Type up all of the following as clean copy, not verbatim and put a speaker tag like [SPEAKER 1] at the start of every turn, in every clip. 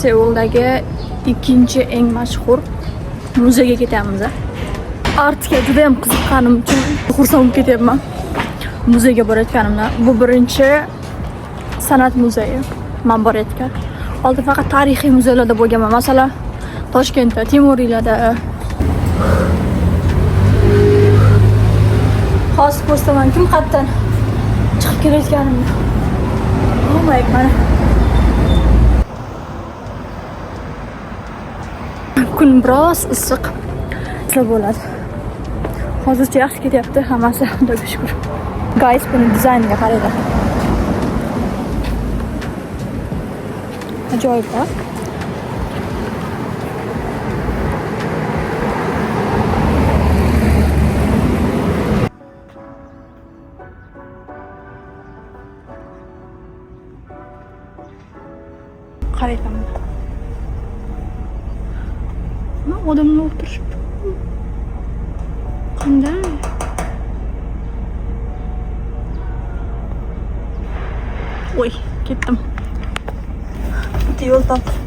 [SPEAKER 1] Seuldagi ikkinchi eng mashhur muzeyga ketyapmiz. Artga juda ham qiziqqanim uchun xursand bo'lib ketyapman. Muzeyga borayotganimdan. Bu birinchi san'at muzeyi men borayotgan. Oldin faqat tarixiy muzeylarda bo'lganman. Masalan, Toshkentda, Temuriylarda. Hozir ko'rsaman kim qayerdan chiqib kelayotganimni. Oh my god. Kun biroz issiq bo'ladi. Hozircha yaxshi ketyapti, hammasi Xudoga shukr. Guys, buni dizayniga qaranglar. Ajoyib, ha? Qarayman. Nima odamlar o'tirishibdi? Qanday? Oy, ketdim. Bitta yo'l topdim.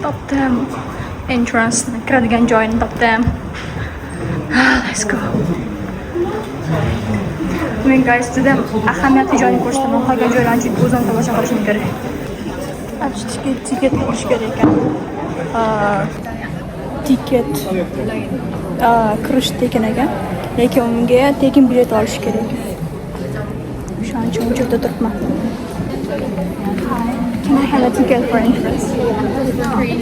[SPEAKER 1] Topdim. Entrance kiradigan joyini topdim. Let's go. Men guys juda ahamiyatli joyni ko'rsataman. Qolgan joylarni chunki o'zim tomosha qilishim kerak. Achishga tiket olish kerak ekan. Tiket kirish tekin ekan. Lekin unga tekin bilet olish kerak. O'shaning uchun bu yerda turibman. Can I have a ticket for entrance? Free.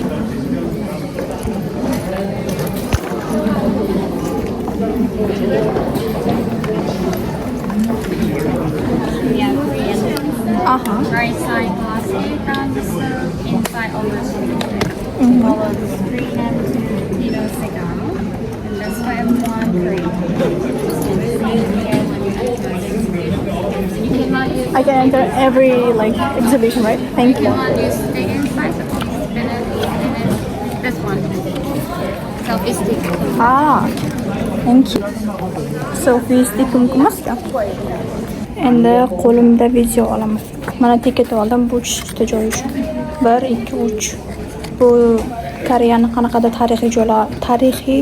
[SPEAKER 2] Right side glossy from the silk, inside almost follow the screen and Tito Segal. And this way one green.
[SPEAKER 1] I can enter every exhibition, right? Thank you.
[SPEAKER 2] You stay inside, this one. Selfie stick.
[SPEAKER 1] Thank you. Selfie stick mumkinmi? Endi qo'limda video olaman. Mana tiket oldim, bu tushishda joy uchun. 1, 2, 3. Bu Koreyaning qanaqadir tarixiy joylar, tarixiy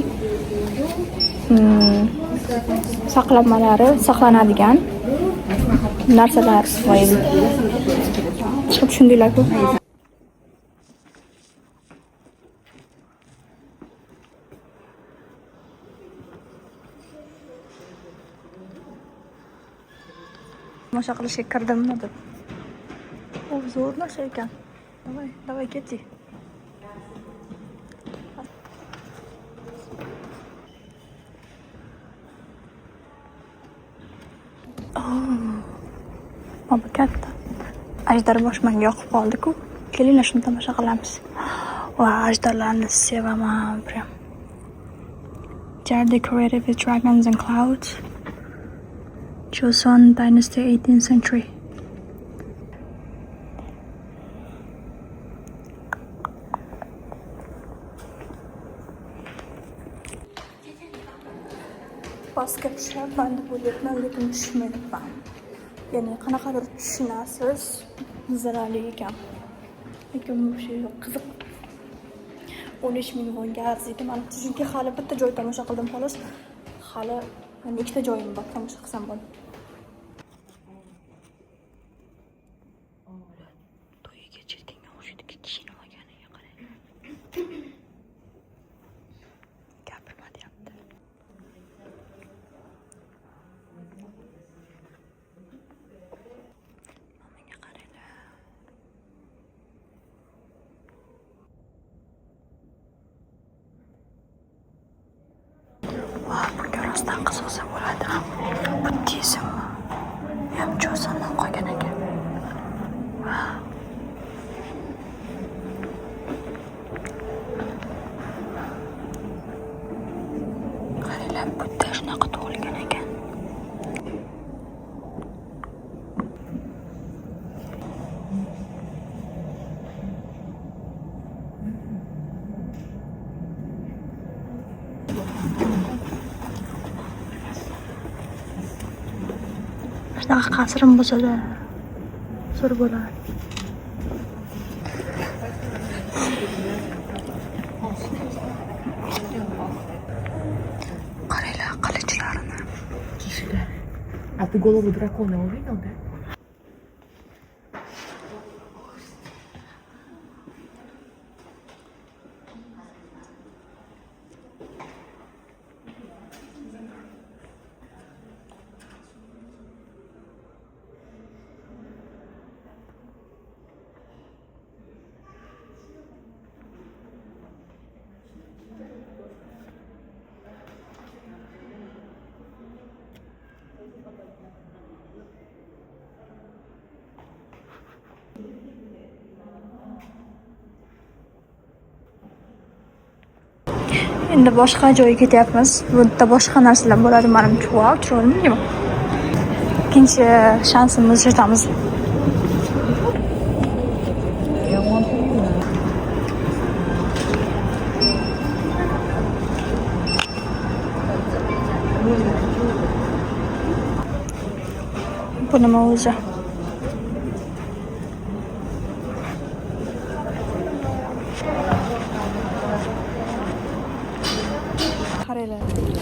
[SPEAKER 1] saqlanmalari saqlanadigan narsalar voyib. Chiqib tushundinglar-ku. Tomosha qilishga kirdimmi deb. O zo'r narsa ekan. Davay keting. Mana katta. Ajdarbosh menga yoqib qoldi-ku. Kelinglar shuni tomosha qilamiz. Va ajdarlarni sevaman, prям. They are decorated with dragons and clouds. Joseon Dynasty 18th century. Pastga tushyapman deb o'ylayapman, lekin tushmayapman. Ya'ni qanaqadir tushunasiz, zararli ekan. Lekin bu şey yo'q, qiziq. 13 ming wonga arziydi. Men chunki hali bitta joy tomosha qildim xolos. Hali ikkita joyim bor, tomosha qilsam bo'ladi. To'yiga chekkinga o'xshaydi, kishini olganiga qarang. Gapirma deyapti. Menga qaranglar. Bunga rostdan qiz olsa bo'ladi. Buddizm ham Joseon shunaqa qasrim bo'lsa-da zo'r bo'ladi. Qaranglar qilichlarini.
[SPEAKER 3] А ты голову дракона увидел, да?
[SPEAKER 1] Endi boshqa joyga ketyapmiz. Bu yerda boshqa narsalar bo'ladi menimcha. Wow, chiroyli. Ikkinchi shansimizni yutamiz. Bu nima o'zi?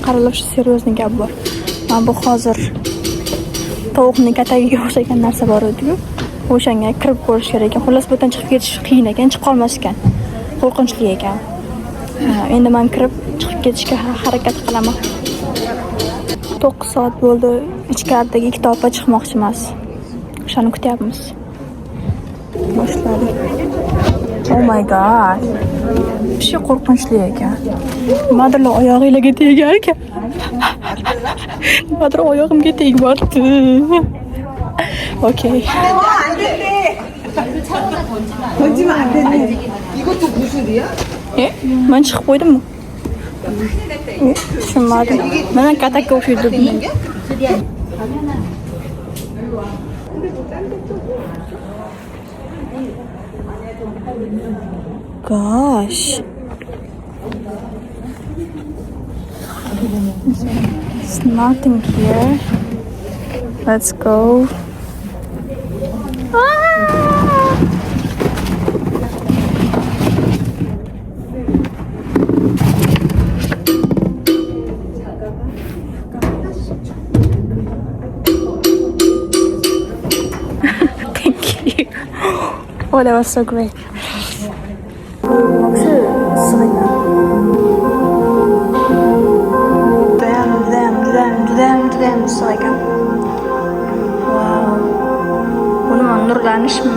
[SPEAKER 1] Qaranglar, shu seryozni gap bor. Mana bu hozir tovuqning katagiga o'xshagan narsa bor edi-ku. O'shanga kirib ko'rish kerak ekan. Xullas bu yerdan chiqib ketish qiyin ekan, chiqa olmas ekan. Qo'rqinchli ekan. Endi men kirib chiqib ketishga harakat qilaman. 9 soat bo'ldi. Ichkaridagi ikkita opa chiqmoqchi emas. O'shani kutyapmiz. Boshladik. Oh my god. Bir şey qo'rqinchli ekan. Nimadirlar oyog'inglarga tegar ekan. Nimadir oyog'imga tegibdi. Okay.
[SPEAKER 3] 던지면 안 되네. 이것도 무술이야?
[SPEAKER 1] 예? Men chiqib qo'ydimmi? Tushunmadim. Mana katakka o'xshaydi. Gosh. There's nothing here. Let's go. Thank you. Oh, that was so great. Judayam issiq ekan. Wow. Buni nurlanishmi?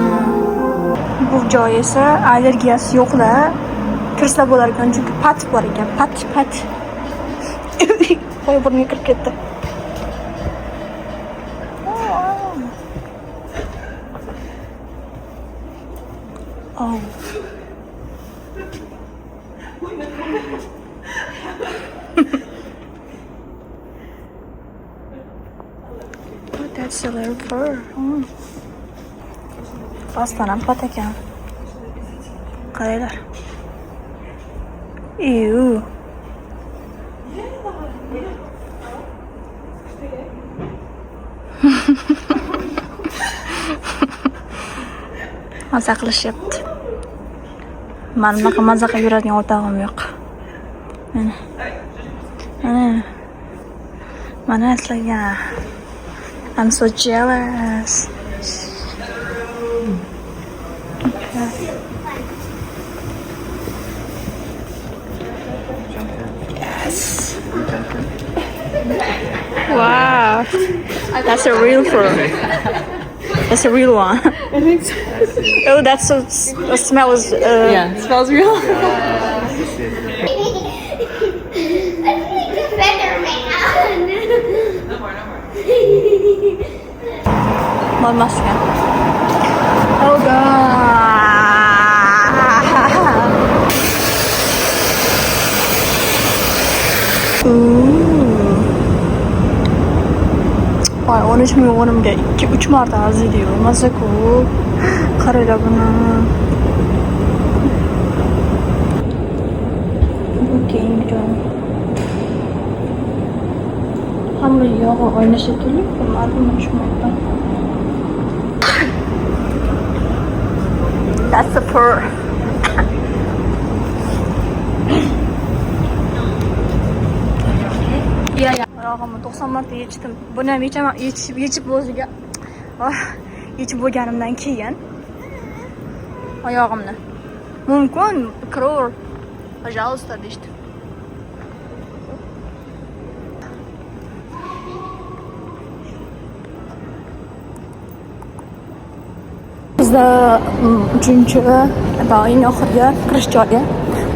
[SPEAKER 1] Bu joy esa allergiyasi yo'qlar. Kirsa bo'lar ekan, chunki pat bor ekan. Pat. Qo'y burniga kirib ketdi. Oh. That's a little fur. Rostdan ham pat ekan. Qaranglar. Ew. Maza qilishyapti. Men bunaqa maza qilib yuradigan o'rtog'im yo'q. Mana sizlarga. I'm so jealous. Yes. Wow. That's a real fur. That's a real one.
[SPEAKER 3] I think so.
[SPEAKER 1] Oh, that's so. The smell is.
[SPEAKER 3] Yeah, it smells real.
[SPEAKER 1] Olmaz ya. Oh god. Vay 13 milyonumga 2-3 marta arziydi. Mazaku. Qaranglar buni. Bu keng joy. qanday yog'i oyna shekilli ko'rmadim tushmoqda. That's the fur. Ya. Oyog'imni 90 marta yechdim. Buni ham yechib o'ziga yechib bo'lganimdan keyin oyog'imni mumkin kror, пожалуйста, deydi. Bizda 3-oyning oxirgi kirish joyi.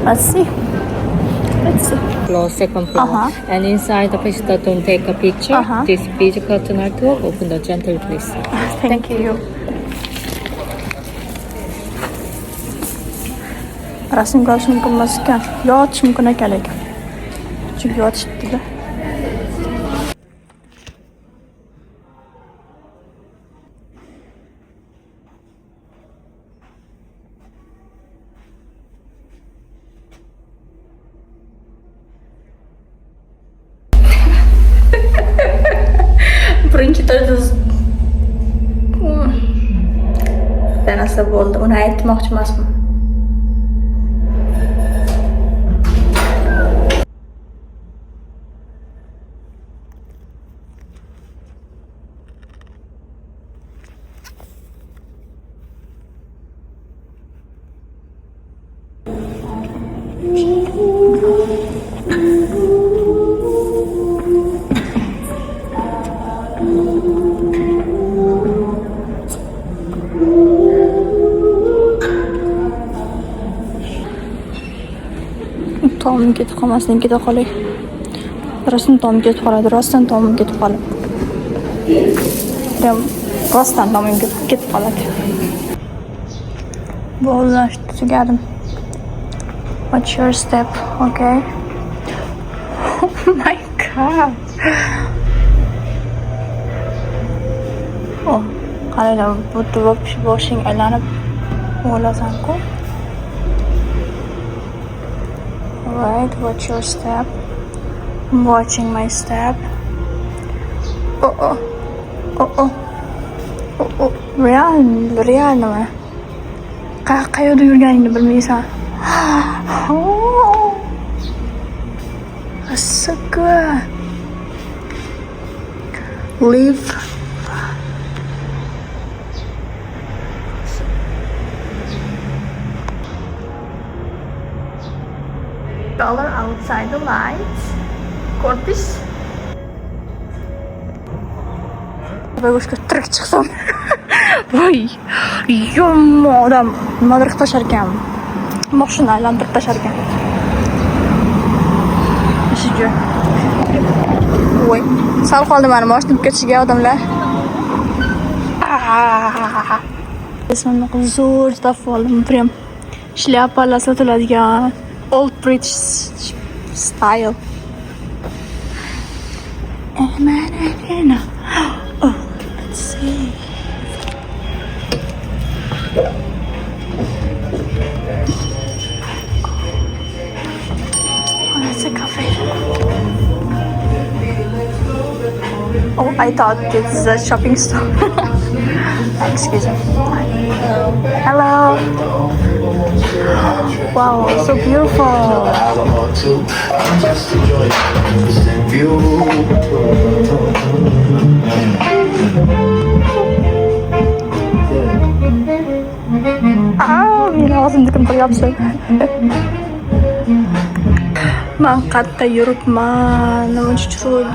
[SPEAKER 1] Let's see.
[SPEAKER 2] Floor, second floor. And inside the visitor don't take a picture. This physical tonight tour, open the gentle please.
[SPEAKER 1] Thank you. Rasm ko'rish mumkin emas ekan. Yotish mumkin ekan lekin. Chunki yotishibdi-da. Birinchi narsa bo'ldi. Uni aytmoqchi emasman. Tomim ketib qolmasin, keta qolay. Rostdan tomim ketib qoladi, rostdan tomim ketib qoladi. Rostdan tomim ketib qoladi. Bo'ldi, tugadim. Watch your step, okay? Oh my god. Oh, qaranglar, bu boshing aylanib o'lasan-ku. Alright, watch your step. I'm watching my step. Реально. Qayerda yurganingni bilmaysan. Suka. Leave. Color outside the lights. Cortis. Babushka tirik chiqsam. Voy, yomon odam nimadir qilib tashar ekan. Mashina aylantirib tashar ekan. Shuncha. Voy, sal qoldi meni mashinam ketishiga odamlar. Esimni zo'r topib oldim. Prям shlyaplar sotiladigan old British style. Oh, let's see. Oh, that's a cafe. Oh, I thought this is a shopping store. Excuse me. Hello. Wow, so beautiful. Lazım kadar yapsın. Ben katta yürütmem. Ama çocuk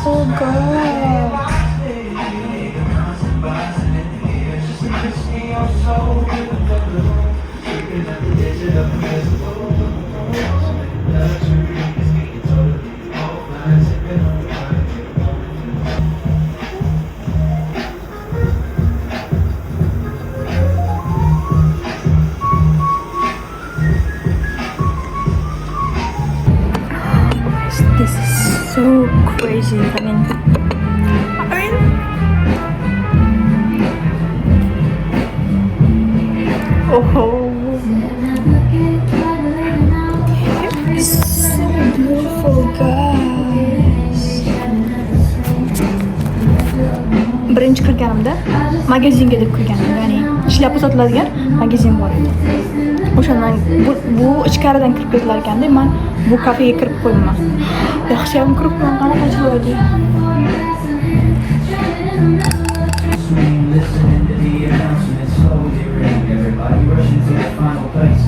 [SPEAKER 1] oh god. This is so crazy. I mean, oh, it's so beautiful, guys. kirganimda magazinga deb kirgandim, ya'ni shlyapa sotiladigan magazin bor edi. O'shandan bu ichkaridan kirib ketilar ekanda, men bu kafega kirib qo'ydim. Yaxshi ham kirib qo'ygan, qanaqa chiroyli.
[SPEAKER 4] Everybody rushing to that final place,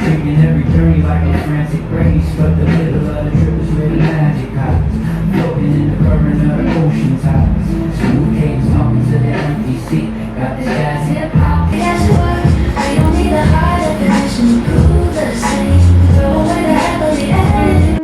[SPEAKER 4] taking every journey like a frantic race. But the middle of the trip is where the magic happens, floating in the current of the ocean tides. Smooth caves talking to the empty sea, got this jazz hip hop.
[SPEAKER 5] Guess what? I don't need a high definition to prove the same. Throw away the heavily edited.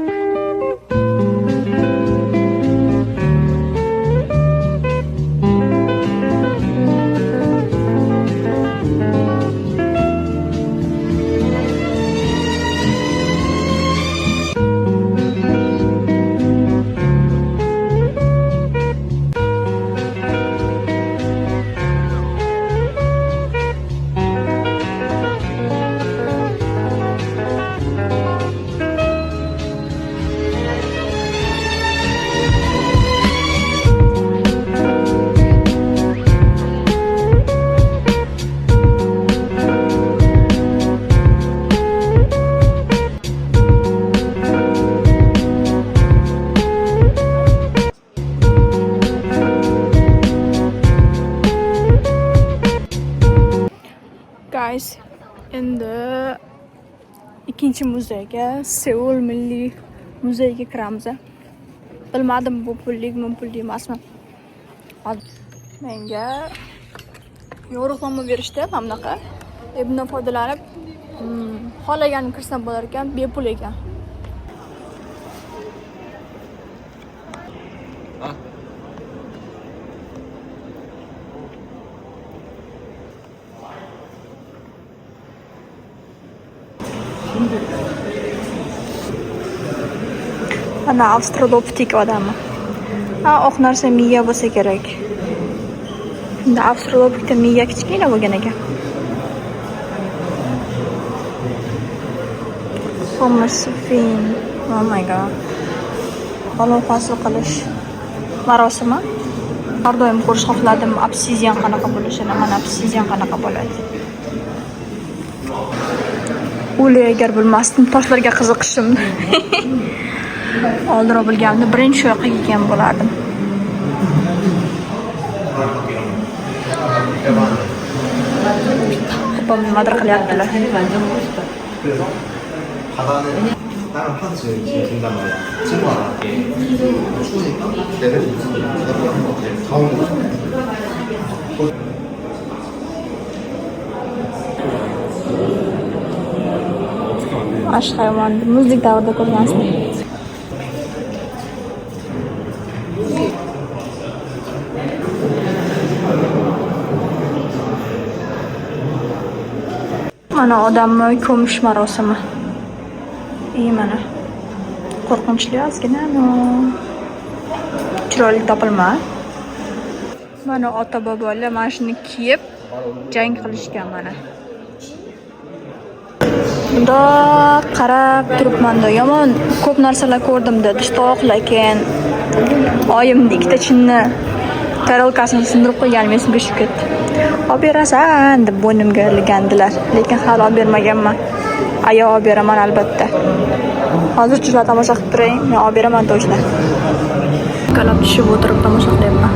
[SPEAKER 1] Guys, endi ikkinchi muzeyga, Seul Milliy muzeyiga kiramiz. Bilmadim bu pullikmi, pulli emasmi. Menga yo'riqnoma berishdi, mana bunaqa. Bundan foydalanib, xohlaganim kirsam bo'lar ekan, bepul ekan. Ana avstraloptik odami. Oq narsa miya bo'lsa kerak. Endi avstralopikda miya kichkina bo'lgan ekan. Homosfin. Oh my god. Olov hosil qilish marosimi. Har doim ko'rish xohladim obsidian qanaqa bo'lishini. Mana obsidian qanaqa bo'ladi. O'li agar bilmasdim, toshlarga qiziqishim. Oldinroq bilganimda birinchi shu yoqqa kelgan bo'lardim. Opam nimadir qilyaptilar.
[SPEAKER 6] 다른 파츠 준단 말이야. 친구 하나 할게. 추우니까 내가 가운 거.
[SPEAKER 1] Aşk hayvanı, müzik davrda ko'rgansiz. Mana odamni ko'mish marosimi. Mana qo'rqinchli ozgina, chiroyli topilma. Mana ota bobolar mana shuni kiyib jang qilishgan mana. Bunda qarab turibman-da, yomon ko'p narsalar ko'rdim-da, dushtoq, lekin oyimning ikkita chinni tarelkasini sindirib qo'yganim esimga tushib ketdi. Olib berasan deb bo'ynimga ilgandilar, lekin hali olib bermaganman. Ayo olib beraman albatta. Hozir shular tomosha qilib turing, men olib beraman to'shla. Qalab tushib o'tirib tomosha qilyapman.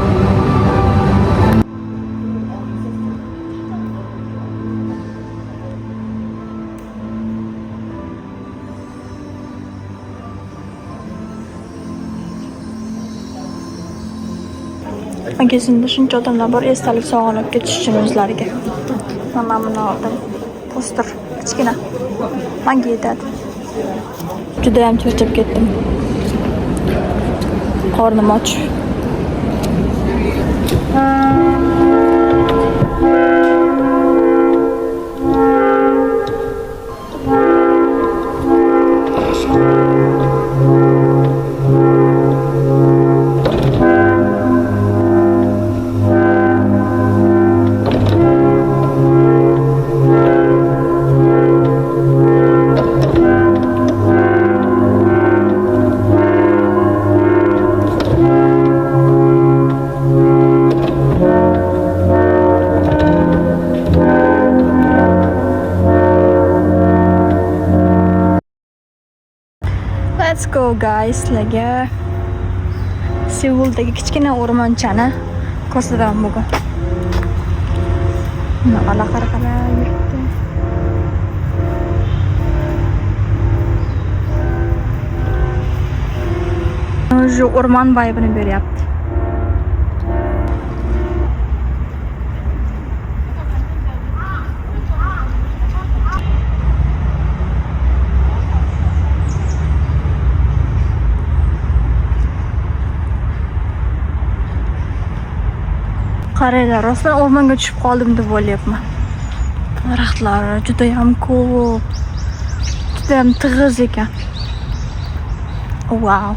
[SPEAKER 1] Magazinda shuncha odamlar bor, esdalik sog'inib ketish uchun o'zlariga. Mana buni oldim. Poster kichkina. Menga yetadi. Juda ham charchab ketdim. Qornim och. go guys, sizlarga Seuldagi kichkina o'rmonchani ko'rsataman bugun. Mana allaqaraqara yuribdi. Shu o'rmon vibe'ini beryapti. Qaranglar, rostdan o'rmonga tushib qoldim deb o'ylayapman. Daraxtlar juda ham ko'p. Juda ham tig'iz ekan. Wow.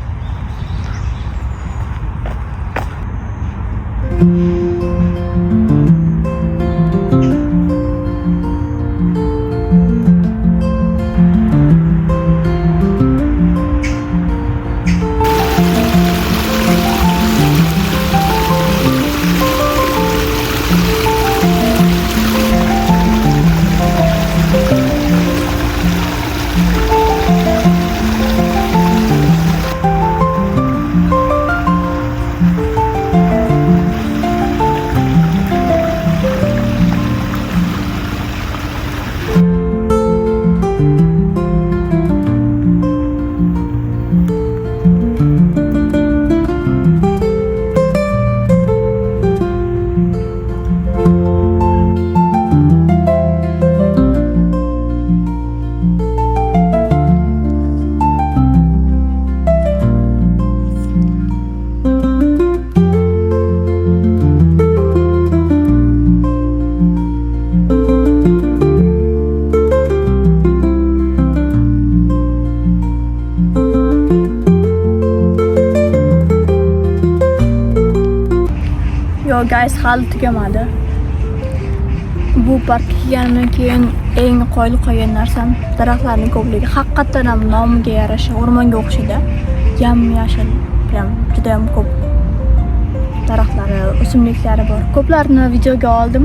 [SPEAKER 1] Yo guys, hali tugamadi. Bu parkka kelganimdan keyin eng qoyil qolgan narsam daraxtlarning ko'pligi. Haqiqatan ham nomiga yarasha o'rmonga o'xshaydi. Yam-yashil, prям juda ham ko'p daraxtlari, o'simliklari bor. Ko'plarini videoga oldim,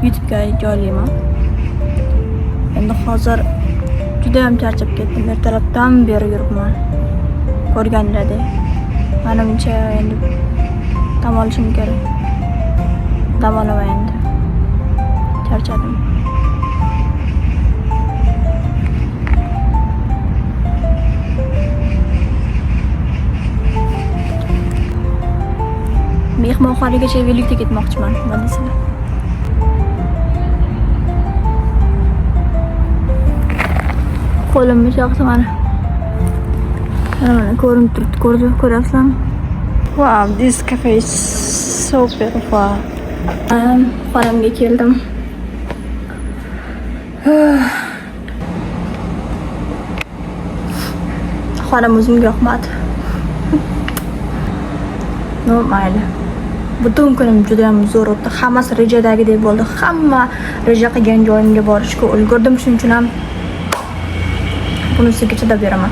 [SPEAKER 1] YouTube'ga joylayman. Endi hozir juda ham charchab ketdim. Ertalabdan beri yuribman. Ko'rganlaringdek. Menimcha endi dam olishim kerak. Dam olaman endi. Charchadim. Mehmonxonagacha velosipedda ketmoqchiman, nima deysizlar? Qo'limni chaqdi mana. Mana ko'rinib turibdi, ko'ryapsizlarmi? Wow, this cafe is so beautiful. Xonamga keldim. Xonam o'zimga yoqmadi. No, mayli. Butun kunim juda ham zo'r o'tdi. Hammasi rejadagidek bo'ldi. Hamma reja qilgan joyimga borishga ulgurdim. Shuning uchun ham bunisiga chidab beraman.